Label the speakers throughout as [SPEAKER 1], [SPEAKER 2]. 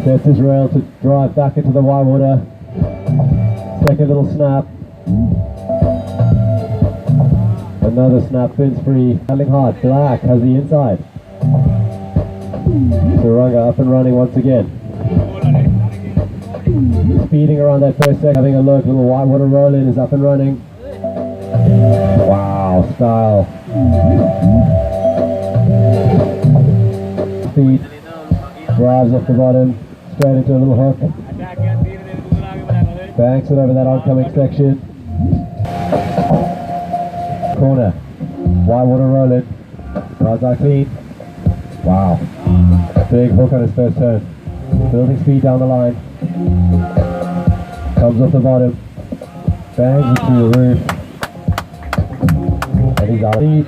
[SPEAKER 1] Sets his rail to drive back into the white water. Second little snap. Another snap, fins free. Handling hard. Black has the inside. Saranga up and running once again. Speeding around that first second. Having a look. Little white water roll in is up and running. Wow, style. Speed. Drives off the bottom. Straight into a little hook. Banks it over that oncoming section. Corner. White water rolling. Rides out clean. Wow. Big hook on his first turn. Building speed down the line. Comes off the bottom. Bangs it through the roof. And he's out of lead.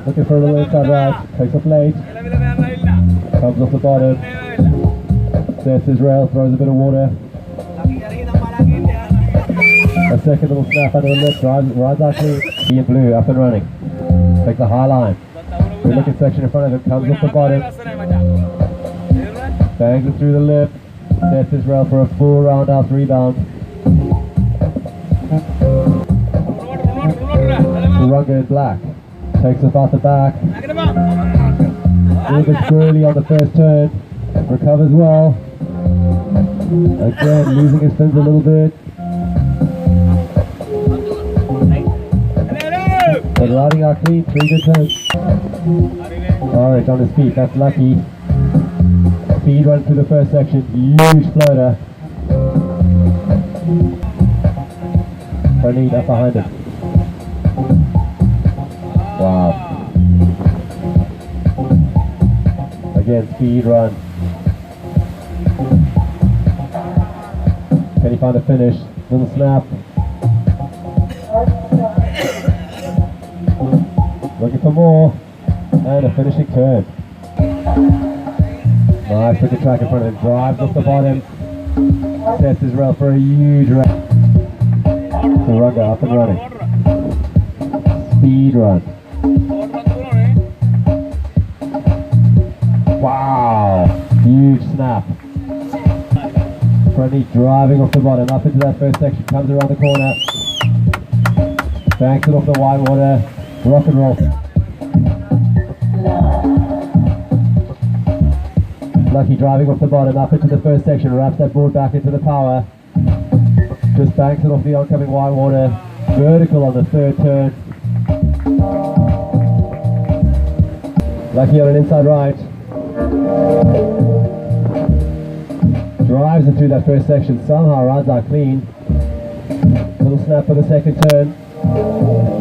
[SPEAKER 1] Looking for a little inside ride. Takes off late. Comes off the bottom. Sets his rail, throws a bit of water. A second little snap under the lip, rides out clean. He in blue, up and running. Takes a high line. Good looking section in front of him, comes off the bottom. Bangs it through the lip. Sets his rail for a full roundhouse rebound. Saranga in black. Takes us off the back. A little bit squirrely on the first turn. Recovers well. Again, losing his fins a little bit. But riding out clean, 3 good turns. Alright, on his feet, that's lucky. Speed run through the first section, huge floater. Pranit up behind him. Wow. Again, speed run. Can he find a finish? Little snap. Looking for more. And a finishing turn. Nice, put the track in front of him. Drives off the bottom. Sets his rail for a huge rail. Saranga up and running. Speed run. Wow, huge snap. Pranit driving off the bottom, up into that first section, comes around the corner. Banks it off the white water, rock and roll. Lucky driving off the bottom, up into the first section, wraps that board back into the power. Just banks it off the oncoming white water, vertical on the third turn. Lucky on an inside right. Drives it through that first section, somehow rides out clean. Little snap for the second turn.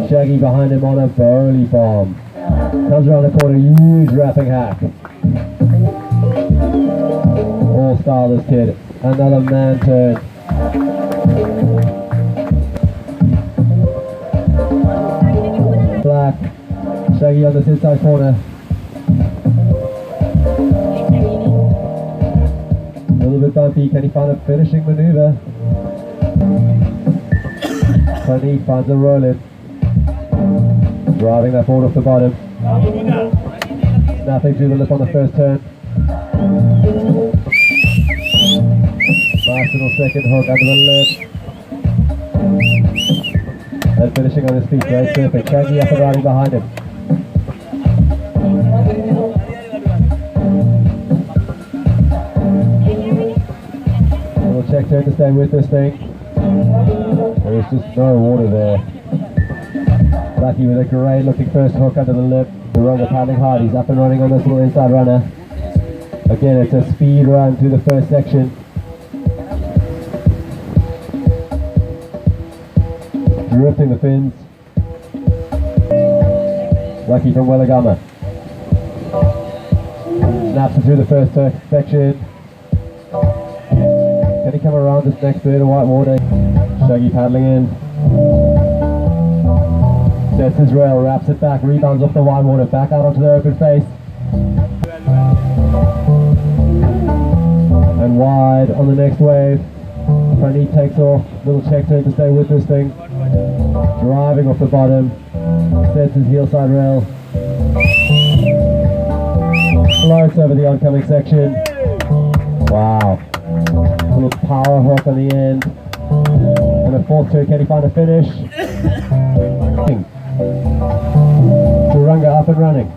[SPEAKER 1] Shaggy behind him on a burly bomb. Comes around the corner, huge wrapping hack. All style this kid. Another man turn. Black. Shaggy on this inside corner. A little bit bumpy, can he find a finishing maneuver? Pranit finds a roll in. Driving that board off the bottom. Snapping through the lip on the first turn. Nice little second hook under the lip. And finishing on his feet, great surfing. Shaggy up and riding behind him. Check turn to stay with this thing. There's just no water there. Lucky with a great looking first hook under the lip. Saranga paddling hard, he's up and running on this little inside runner. Again, it's a speed run through the first section. Drifting the fins. Lucky from Wellagama. Snaps it through the first section. Can he come around this next bit of white water? Shaggy paddling in. Sets his rail, wraps it back, rebounds off the white water, back out onto the open face. And wide on the next wave. Pranit takes off, little check turn to stay with this thing. Driving off the bottom, sets his heel side rail. Floats over the oncoming section. Wow. Little power hook on the end. And a fourth turn, can he find a finish? Turanga up and running.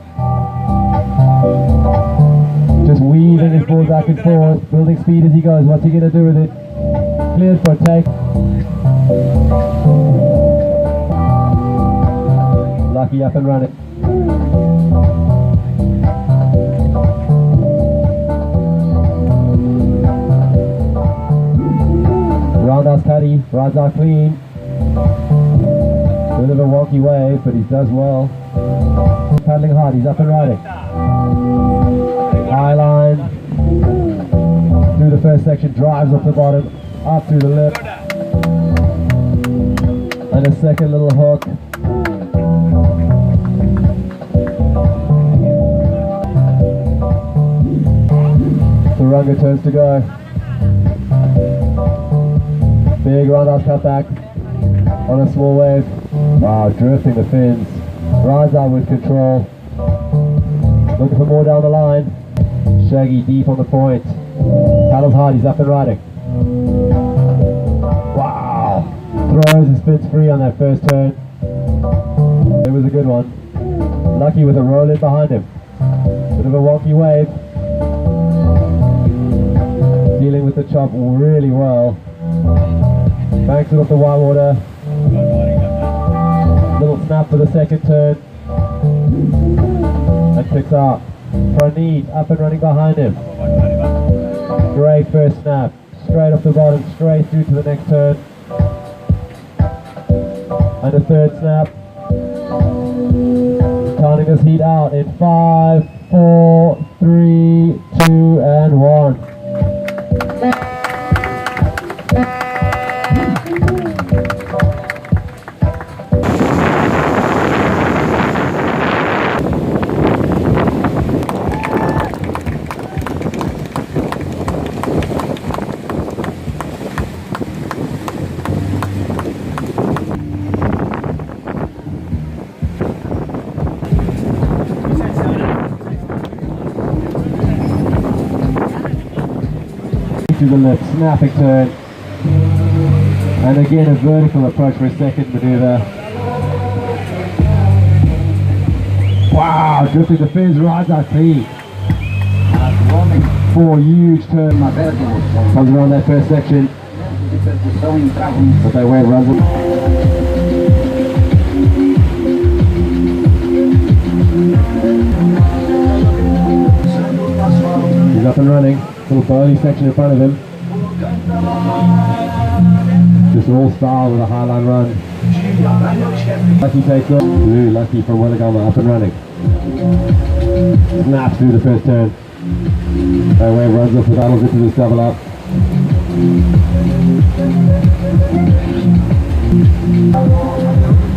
[SPEAKER 1] Just weaving his ball back and forth, building speed as he goes. What's he going to do with it? Cleared for a take. Lucky up and running. Roundhouse cutty, rides out clean. Bit of a wonky wave, but he does well. Paddling hard, he's up and riding. High line. Through the first section, drives off the bottom, up through the lip. And a second little hook. Turanga turns to go. Big roundhouse cutback on a small wave. Wow, drifting the fins. Rides out with control. Looking for more down the line. Shaggy deep on the point. Paddles hard, he's up and riding. Wow! Throws his fins free on that first turn. It was a good one. Lucky with a roll in behind him. Bit of a wonky wave. Dealing with the chop really well. Banks it off the wild water. Little snap for the second turn. And picks up. Pranit up and running behind him. Great first snap. Straight off the bottom, straight through to the next turn. And a third snap. Counting his heat out in 5, 4, 3, 2, and 1. To the left, snapping turn, and again a vertical approach for a second maneuver. Wow, drifting the fins, rides out clean. 4 huge turns. Comes around that first section. But that wave runs it. He's up and running. Little bowling section in front of him. Just all style with a highline run. Lucky takes off. Blue Lucky from Willagama up and running. Snaps through the first turn. That wave runs off the battles into this double up.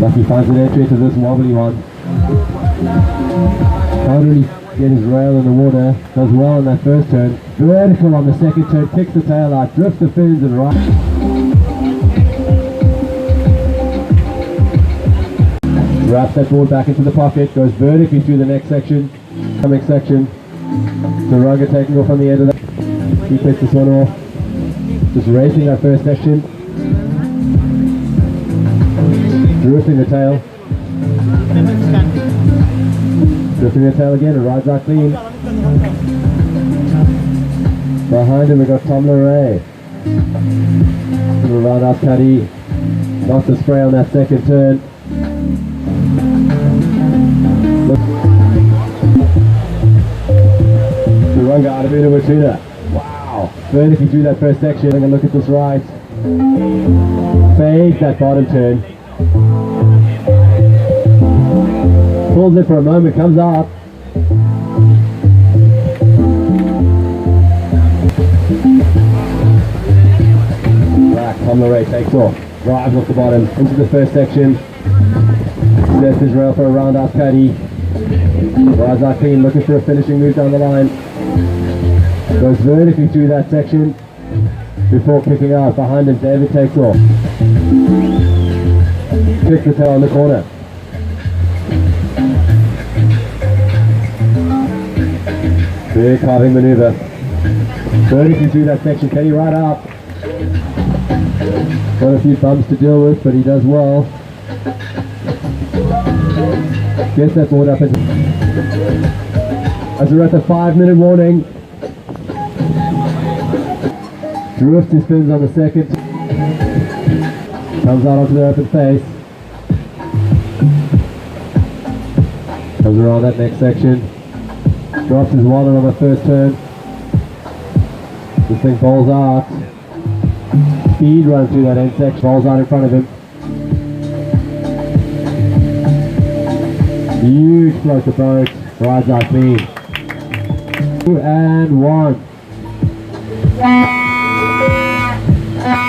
[SPEAKER 1] Lucky finds an entry to this wobbly one. Can't really get his rail in the water. Does well on that first turn. Vertical on the second turn, kicks the tail out, drifts the fins and rides. Wraps that board back into the pocket, goes vertically through the next section, coming section. Turanga taking off on the end of that. He picks this one off. Just racing that first section. Drifting the tail. Drifting the tail again and rides out clean. Behind him we got Tom Leray. Little roundhouse caddy. Lots of spray on that second turn. Turanga out of it over Tuna. Wow. Vertically through that first section. I'm going to look at this right. Fake that bottom turn. Pulls it for a moment, comes up. Black, Tom Leray takes off. Drives off the bottom into the first section. Sets his rail for a roundhouse caddy. Razak clean, looking for a finishing move down the line. Goes vertically through that section before kicking out. Behind him, David takes off. Kicks the tail on the corner. Big carving maneuver. Vertically through that section. Can he ride up? Got a few bumps to deal with, but he does well. Gets that board up as we're at the 5-minute warning. Drifts and spins on the second. Comes out onto the open face. Comes around that next section. Drops his wallet on the first turn. This thing bowls out. Speed run through that end section. Bowls out in front of him. Huge float to boat. Rides out clean. 2 and 1.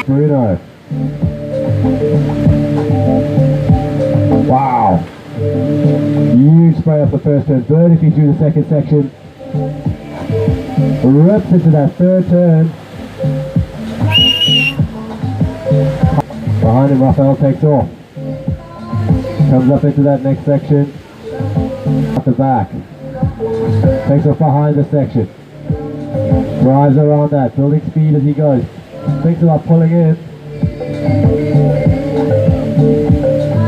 [SPEAKER 1] Bruno. Wow. Huge spray off the first turn. Vertically through the second section. Rips into that third turn. Behind him, Raphael takes off. Comes up into that next section. At the back. Takes off behind the section. Drives around that, building speed as he goes. Thinks about pulling in.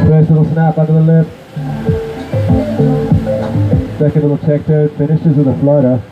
[SPEAKER 1] First little snap under the lip. Second little check turn, finishes with a floater.